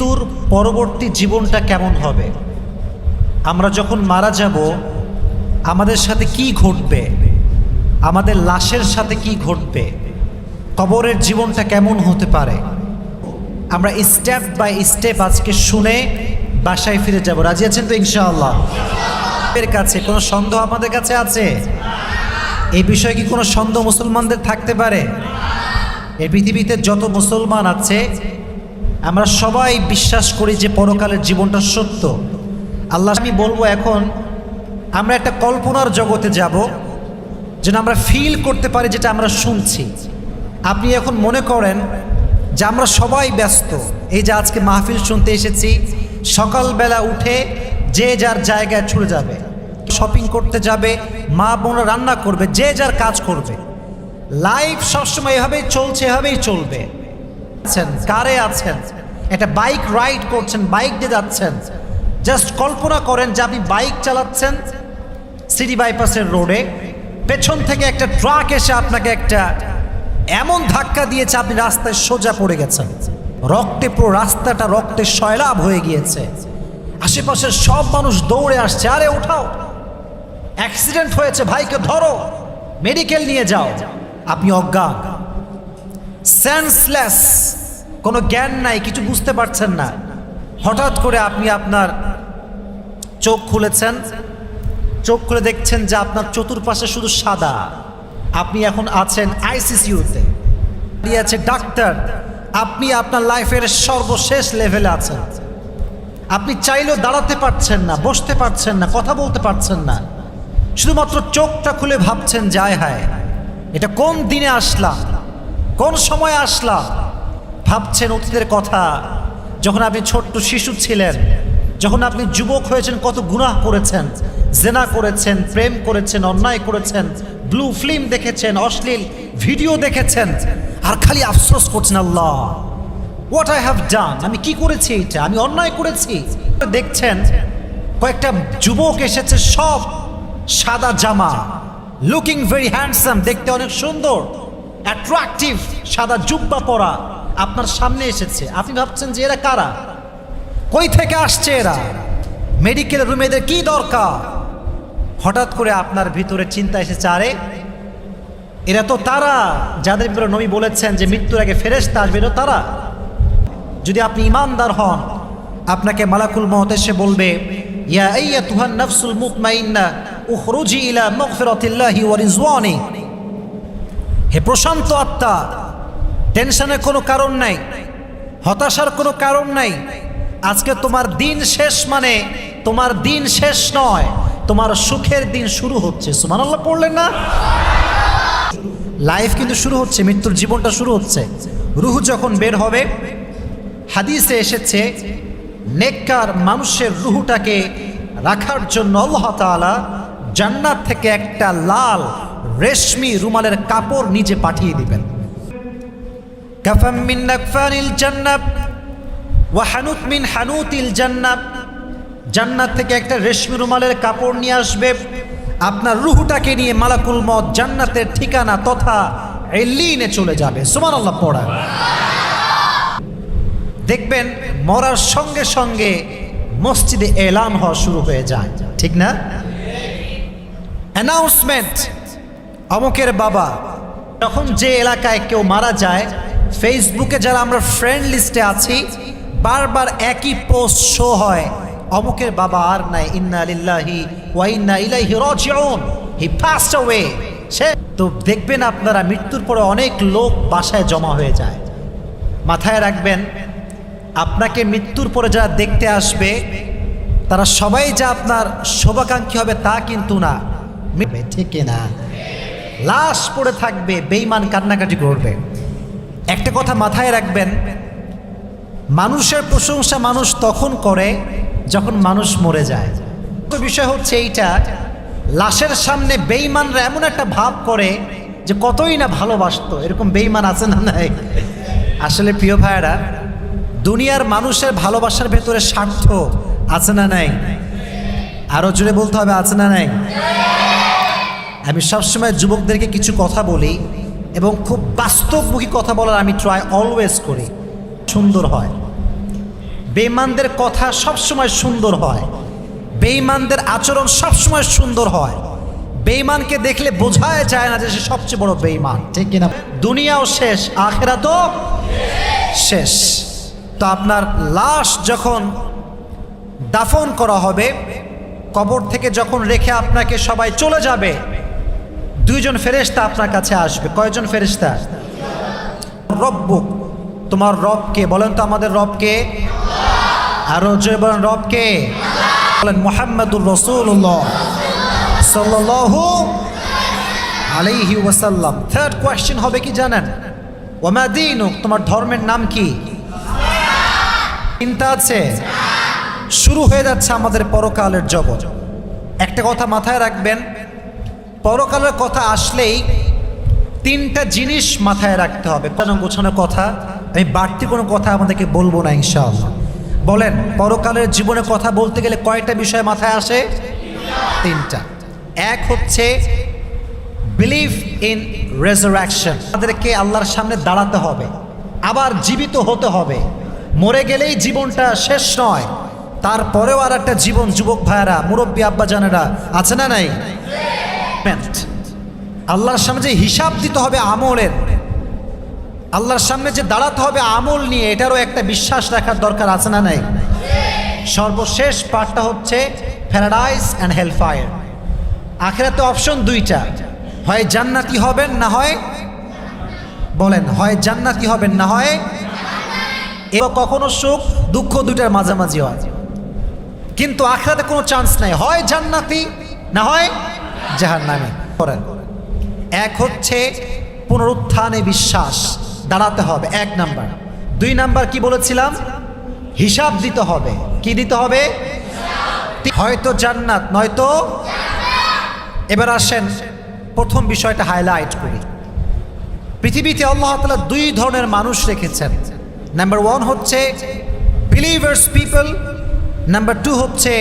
মৃত্যুর পরবর্তী জীবনটা কেমন হবে, আমরা যখন মারা যাব আমাদের সাথে কি ঘটবে, আমাদের লাশের সাথে কি ঘটবে, কবরের জীবনটা কেমন হতে পারে, আমরা স্টেপ বাই স্টেপ আজকে শুনে বাসায় ফিরে যাব। রাজি আছেন তো ইনশাআল্লাহ? এর কাছে কোনো সন্দেহ আমাদের কাছে আছে? এই বিষয়ে কি কোনো সন্দেহ মুসলমানদের থাকতে পারে? এই পৃথিবীতে যত মুসলমান আছে আমরা সবাই বিশ্বাস করি যে পরকালের জীবনটা সত্য। আল্লাহ, আমি বলবো এখন আমরা একটা কল্পনার জগতে যাব যেন আমরা ফিল করতে পারি যেটা আমরা শুনছি। আপনি এখন মনে করেন যে আমরা সবাই ব্যস্ত, এই যে আজকে মাহফিল শুনতে এসেছি, সকালবেলা উঠে যে যার জায়গায় ছুটে যাবে, শপিং করতে যাবে, মা বোনরা রান্না করবে, যে যার কাজ করবে। লাইফ সবসময় এভাবেই চলছে, এভাবেই চলবে। কারে আছেন, একটা বাইক রাইড করছেন, বাইক দিয়ে যাচ্ছেন, জাস্ট কল্পনা করেন যে আপনি বাইক চালাচ্ছেন সিটি বাইপাসের রোডে, পেছন থেকে একটা ট্রাক এসে আপনাকে একটা এমন ধাক্কা দিয়েছে আপনি রাস্তায় সোজা পড়ে গেছেন, রক্তে পুরো রাস্তাটা রক্তে সয়লাভ হয়ে গিয়েছে। আশেপাশের সব মানুষ দৌড়ে আসছে, আরে উঠাও, অ্যাক্সিডেন্ট হয়েছে, ভাইকে ধরো, মেডিকেল নিয়ে যাও। আপনি অজ্ঞান, সেন্সলেস, কোনো জ্ঞান নাই, কিছু বুঝতে পারছেন না। হঠাৎ করে আপনি আপনার চোখ খুলেছেন, চোখ খুলে দেখছেন যে আপনার চতুর্পাশে শুধু সাদা। আপনি এখন আছেন আইসিইউতে, আছে ডাক্তার, আপনি আপনার লাইফের সর্বশেষ লেভেলে আছেন। আপনি চাইলেও দাঁড়াতে পারছেন না, বসতে পারছেন না, কথা বলতে পারছেন না, শুধুমাত্র চোখটা খুলে ভাবছেন যে আয় হায়, এটা কোন দিনে আসলাম, কোন সময় আসলাম। ভাবছেন অতীতের কথা, যখন আপনি ছোট্ট শিশু ছিলেন, যখন আপনি যুবক হয়েছেন, কত গুনাহ করেছেন, জেনা করেছেন, প্রেম করেছেন, অন্যায় করেছেন, ব্লু ফিল্ম দেখেছেন, অশ্লীল ভিডিও দেখেছেন, আর খালি আফসোস করছেন, আল্লাহ হোয়াট আই হ্যাভ ডান, আমি কি করেছি, এটা আমি অন্যায় করেছি। দেখছেন কয়েকটা যুবক এসেছে, সব সাদা জামা, লুকিং ভেরি হ্যান্ডসাম, দেখতে অনেক সুন্দর, অ্যাট্রাকটিভ, সাদা জুব্বা পরা, আপনার সামনে এসেছে। আপনি ভাবছেন যে এরা কারা, কই থেকে আসছে এরা, মেডিকেল রুমে এদের কি দরকার। হঠাৎ করে আপনার ভিতরে চিন্তা এসেছে, আরে এরা তো তারা যাদের ব্যাপারে নবী বলেছেন যে মৃত্যুর আগে ফেরেশতা আসবে, এরা তারা। যদি আপনি ঈমানদার হন, আপনাকে মালাকুল মউত এসে বলবে, ইয়া আইয়াতুহান নাফসুল মুতমাইন্না উখরুজি ইলা মাগফিরাতিল্লাহি ওয়া রিজওয়ানি, হে প্রশান্ত আত্মা, টেনশনের কোনো কারণ নাই, হতাশার কোনো কারণ নাই। আজকে তোমার দিন শেষ, মানে তোমার দিন শেষ নয়, তোমার সুখের দিন শুরু হচ্ছে। সুবহানাল্লাহ পড়লেন না? লাইফ কিন্তু শুরু হচ্ছে, মৃত্যুর জীবনটা শুরু হচ্ছে। রূহ যখন বের হবে, হাদিসে এসেছে নেককার মানুষের রূহটাকে রাখার জন্য আল্লাহ তাআলা জান্নাত থেকে একটা লাল রেশমি রুমালের কাপড় নিজে পাঠিয়ে দিবেন। কাফাম মিন নাকফানিল জান্নাত ওয়া হানুত মিন হানুতিল জান্নাত, জান্নাত থেকে একটা রেশমি রুমালের কাপড় নিয়ে আসবে, আপনার রূহটাকে নিয়ে মালাকুল মউত জান্নাতের ঠিকানা তথা ইল্লিনে চলে যাবে। সুবহানাল্লাহ পড়া। দেখবেন মরার সঙ্গে সঙ্গে মসজিদে এলান হওয়া শুরু হয়ে যায়, ঠিক না? অ্যানাউন্সমেন্ট, অমুকের বাবা। যখন যে এলাকায় কেউ মারা যায়, ফেসবুকে যারা আমরা ফ্রেন্ড লিস্টে আছি, বারবার একই পোস্ট শো হয়, অমুকের বাবা আর নাই, ইন্না লিল্লাহি ওয়া ইন্না ইলাইহি রাজিউন, হি পাসড অ্যাওয়ে। সে তো দেখবেন আপনারা মৃত্যুর পরে অনেক লোক বাসায় জমা হয়ে যায়। মাথায় রাখবেন, আপনাকে মৃত্যুর পরে যারা দেখতে আসবে তারা সবাই যে আপনার শুভাকাঙ্ক্ষী হবে তা কিন্তু না, ঠিক না? লাশ পড়ে থাকবে, বেঈমান কান্নাকাটি করবে। একটা কথা মাথায় রাখবেন, মানুষের প্রশংসা মানুষ তখন করে যখন মানুষ মরে যায়। তো বিষয় হচ্ছে এইটা, লাশের সামনে বেঈমানরা এমন একটা ভাব করে যে কতই না ভালোবাসতো। এরকম বেঈমান আছে না নাই? আসলে প্রিয় ভাইয়েরা, দুনিয়ার মানুষের ভালোবাসার ভেতরে স্বার্থ আছে না নাই? আরো জোরে বলতে হবে, আছে না নাই? আমি সবসময় যুবকদেরকে কিছু কথা বলি এবং খুব বাস্তবমুখী কথা বলার আমি ট্রাই অলওয়েজ করি, সুন্দর হয়। বেঈমানদের কথা সবসময় সুন্দর হয়, বেঈমানদের আচরণ সবসময় সুন্দর হয়। বেঈমানকে দেখলে বোঝায় যায় না যে সে সবচেয়ে বড় বেঈমান, ঠিক কিনা? দুনিয়াও শেষ, আখিরাতও শেষ। তো আপনার লাশ যখন দাফন করা হবে, কবর থেকে যখন রেখে আপনাকে সবাই চলে যাবে, দুইজন ফেরেশতা আপনার কাছে আসবে। কয়জন ফেরেশতা? রব্বুক, তোমার রবকে। বলেন তো আমাদের রবকে। আরো জোরে বলেন, রবকে। বলেন মুহাম্মাদুর রাসূলুল্লাহ সাল্লাল্লাহু আলাইহি ওয়াসাল্লাম। থার্ড কোয়েশ্চেন হবে কি জানেন? ওয়ামা দীনুক, তোমার ধর্মের নাম কি? চিন্তা আছে? শুরু হয়ে যাচ্ছে আমাদের পরকালের জগৎ। একটা কথা মাথায় রাখবেন, পরকালের কথা আসলেই তিনটা জিনিস মাথায় রাখতে হবে। কোনো গোছানো কথা, আমি বাড়তি কোনো কথা আমাদেরকে বলবো না ইনশাআল্লাহ। বলেন, পরকালের জীবনে কথা বলতে গেলে কয়টা বিষয় মাথায় আসে? তিনটা। এক হচ্ছে বিলিভ ইন রেজারেকশন, আমাদেরকে আল্লাহর সামনে দাঁড়াতে হবে, আবার জীবিত হতে হবে। মরে গেলেই জীবনটা শেষ নয়, তারপরেও আর একটা জীবন। যুবক ভাইয়েরা, মুরব্বী আব্বা জানেরা, আছে না নাই? আল্লাহর সামনে যে হিসাব দিতে হবে আমলের, আল্লাহর সামনে যে দাঁড়াতে হবে আমল নিয়ে, এটারও একটা বিশ্বাস রাখার দরকার, আছে না নাই? সর্বশেষ পার্টটা হচ্ছে প্যারাডাইস অ্যান্ড হেলফায়ার। আখিরাতে অপশন দুইটা, হয় জান্নাতি হবেন না হয়, বলেন, হয় জান্নাতি হবেন না হয়। এবার কখনো সুখ দুঃখ দুইটার মাঝামাঝি হয়, কিন্তু আখিরাতে কোনো চান্স নাই, হয় জান্নাতি না হয় জাহান্নামী। করেন, এক হচ্ছে পুনরুত্থানে বিশ্বাস, দাঁড়াতে হবে, এক নাম্বার। দুই নাম্বার কি বলেছিলাম? হিসাব দিতে হবে। কি দিতে হবে? হয়তো জান্নাত নয়তো। এবার আসেন প্রথম বিষয়টা হাইলাইট করি। পৃথিবীতে আল্লাহ তাআলা দুই ধরনের মানুষ রেখেছেন। নাম্বার ওয়ান হচ্ছে বিলিভার্স পিপল, নাম্বার টু হচ্ছে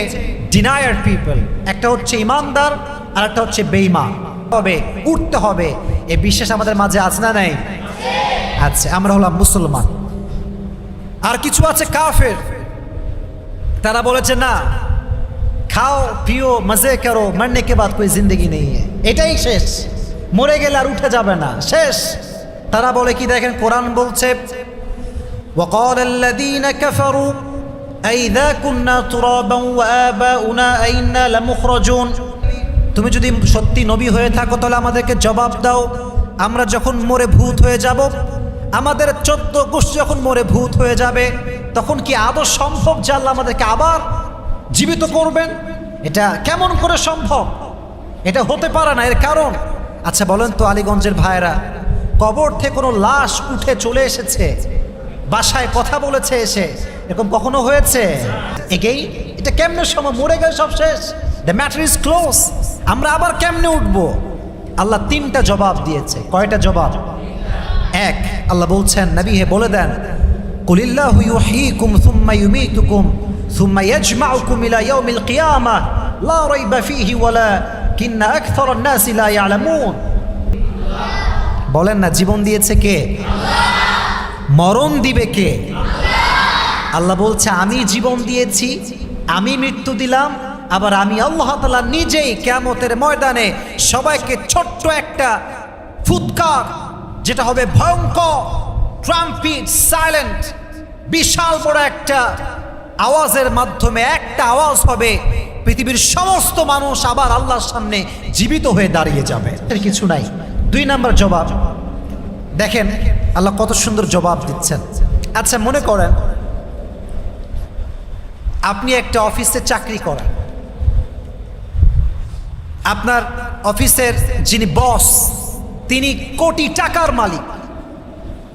ডিনায়ার পিপল। একটা হচ্ছে ইমানদার আর একটা হচ্ছে বেঈমান। হবে উঠতে হবে, এই বিশ্বাস আমাদের মাঝে আছে না নাই? আচ্ছা, আমরা হলাম মুসলমান। আর কিছু আছে কাফের, তারা বলেছে না, খাও পিও মজে করো, মরনে কে বাদ কোই জিন্দগি নেই, এটাই শেষ, মরে গেলে আর উঠে যাবে না, শেষ। তারা বলে কি দেখেন, কোরআন বলছে وقال الذين كفروا أئذا كنا ترابا وآباؤنا أئنا لمخرجون। তুমি যদি সত্যি নবী হয়ে থাকো তাহলে আমাদেরকে জবাব দাও, আমরা যখন মরে ভূত হয়ে যাব, আমাদের 14 গোষ্ঠী যখন মরে ভূত হয়ে যাবে, তখন কি আদৌ সম্ভব যে আল্লাহ আমাদেরকে আবার জীবিত করবেন? এটা কেমন করে সম্ভব? এটা হতে পারে না। এর কারণ, আচ্ছা বলেন তো আলীগঞ্জের ভাইরা, কবর থেকে কোনো লাশ উঠে চলে এসেছে, বাসায় কথা বলেছে এসে, এরকম কখনো হয়েছে? এগেই এটা কেমনে সম্ভব? মরে গেলে সব শেষ, দ্য ম্যাটার ইজ ক্লোজ। আমরা আবার কেমনে উঠবো? আল্লাহ তিনটা জবাব দিয়েছে। কয়টা জবাব? এক, আল্লাহ বলছেন, নবী হে বলে দেন, কুলিল্লাহু ইউহয়িকুম সুম্মা ইউমীতুকুম সুম্মা ইয়াজমাউকুম ইলা ইয়াউমিল কিয়ামাহ লা রাইবা ফীহি ওয়ালাকিন্না আকসারান নাসি লা ইয়ালামুন। বলেন না, জীবন দিয়েছে কে? মরণ দিবে কে? আল্লাহ বলছে, আমি জীবন দিয়েছি, আমি মৃত্যু দিলাম, আবার আমি আল্লাহ তাআলা নিজেই কিয়ামতের ময়দানে সবাইকে ছোট্ট একটা ফুৎকার, যেটা হবে ভয়ঙ্কর, ট্রাম্পিট সাইলেন্ট, বিশাল বড় একটা আওয়াজের মাধ্যমে একটা আওয়াজ হবে, পৃথিবীর সমস্ত মানুষ আবার আল্লাহর সামনে জীবিত হয়ে দাঁড়িয়ে যাবে। এর কিছু নাই। দুই নাম্বার জবাব দেখেন আল্লাহ কত সুন্দর জবাব দিচ্ছেন। আচ্ছা মনে করেন আপনি একটা অফিসে চাকরি করেন, আপনার অফিসের যিনি বস তিনি কোটি টাকার মালিক।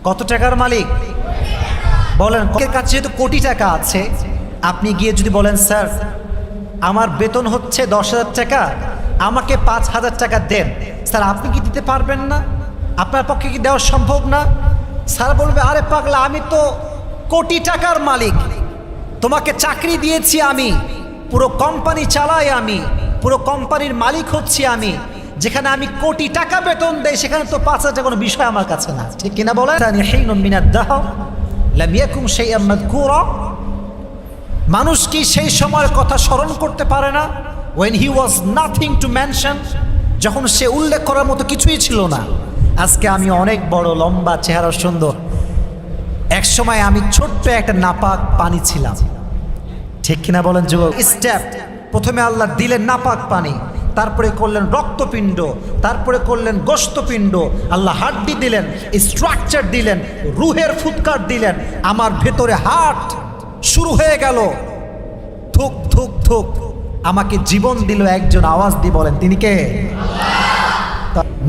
কত টাকার মালিক? বলেন, এর কাছে যেহেতু কোটি টাকা আছে, আপনি গিয়ে যদি বলেন, স্যার আমার বেতন হচ্ছে 10,000 টাকা, আমাকে 5,000 টাকা দেন, স্যার আপনি কি দিতে পারবেন না? আপনার পক্ষে কি দেওয়া সম্ভব না? স্যার বলবে, আরে পাগলা, আমি তো কোটি টাকার মালিক, তোমাকে চাকরি দিয়েছি আমি, পুরো কোম্পানি চালাই আমি, পুরো কোম্পানির মালিক হচ্ছি আমি, যেখানে আমি কোটি টাকা বেতন দেই সেখানে তো 5,000 টাকা কোনো বিষয় আমার কাছে না, ঠিক কিনা বলেন? মানুষ কি সেই সময়ের কথা স্মরণ করতে পারে না? when he was nothing to mention, যখন সে উল্লেখ করার মতো কিছুই ছিল না। আজকে আমি অনেক বড়, লম্বা, চেহারা সুন্দর, এক সময় আমি ছোট্ট একটা নাপাক পানি ছিলাম। ঠিক কিনা বলেন যুবক? স্টেপ, প্রথমে আল্লাহ দিলেন নাপাক পানি, তারপরে করলেন রক্তপিণ্ড, তারপরে করলেন গোশতপিণ্ড, আল্লাহ হাড্ডি দিলেন, স্ট্রাকচার দিলেন, রুহের ফুৎকার দিলেন, আমার ভেতরে হার্ট শুরু হয়ে গেল, থুক থুক থুক, আমাকে জীবন দিল একজন। আওয়াজ দিয়ে বলেন তিনি কে?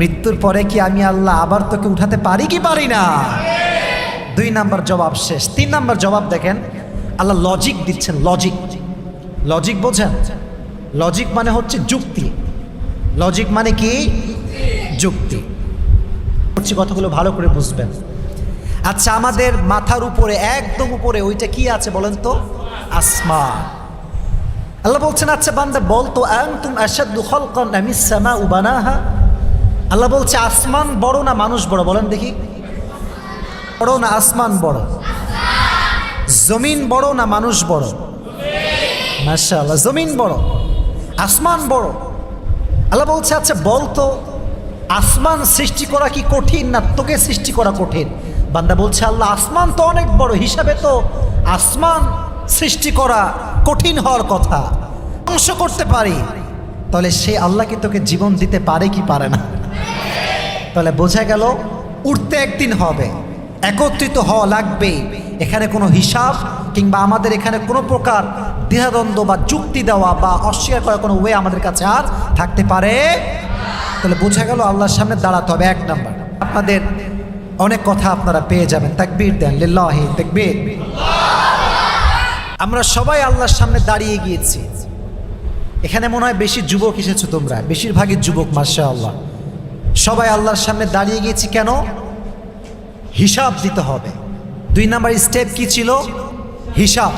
মৃত্যুর পরে কি আমি আল্লাহ আবার তোকে উঠাতে পারি কি পারি না? 2 নাম্বার জবাব শেষ। 3 নাম্বার জবাব দেখেন, আল্লাহ লজিক দিচ্ছেন। লজিক, লজিক বোঝেন? লজিক মানে হচ্ছে যুক্তি। লজিক মানে কি? যুক্তি। হচ্ছে কথাগুলো ভালো করে বুঝবেন। আচ্ছা, আমাদের মাথার উপরে, একদম উপরে ওইটা কি আছে বলেন তো? আসমান। আল্লাহ বলছেন, আচ্ছা বান্দা বল তো, আনতুম আশাদ্দু খালকান আমিস সামাউ বানাহা। আল্লাহ বলছে আসমান বড় না মানুষ বড়? বলেন দেখি। বড় না আসমান বড়? জমিন বড় না মানুষ বড়? মাশাআল্লাহ, জমিন বড়, আসমান বড়। আল্লাহ বলছে আচ্ছা বল তো, আসমান সৃষ্টি করা কি কঠিন না তোকে সৃষ্টি করা কঠিন? বান্দা বলছে আল্লাহ আসমান তো অনেক বড়, হিসাবে তো আসমান সৃষ্টি করা কঠিন হওয়ার কথা, ধ্বংস করতে পারি। তাহলে সে আল্লাহ কি তোকে জীবন দিতে পারে কি পারে না? তাহলে বোঝা গেল উঠতে একদিন হবে, একত্রিত হওয়া লাগবে। এখানে কোনো হিসাব কিংবা আমাদের এখানে কোনো প্রকার দ্বিধাদ্বন্দ্ব বা যুক্তি দেওয়া বা অস্বীকার করার কোনো ওয়ে আমাদের কাছে আর থাকতে পারে। তাহলে বোঝা গেল আল্লাহর সামনে দাঁড়াতে হবে। 1 নাম্বার, আপনাদের অনেক কথা আপনারা পেয়ে যাবেন। তাকবীর দেন, লিল্লাহি তাকবীর। আমরা সবাই আল্লাহর সামনে দাঁড়িয়ে গিয়েছি। এখানে মনে হয় বেশি যুবক এসেছো তোমরা, বেশিরভাগই যুবক, মাশাআল্লাহ। সবাই আল্লাহর সামনে দাঁড়িয়ে গিয়েছি কেন? হিসাব দিতে হবে। 2 নাম্বার স্টেপ কি ছিল? হিসাব।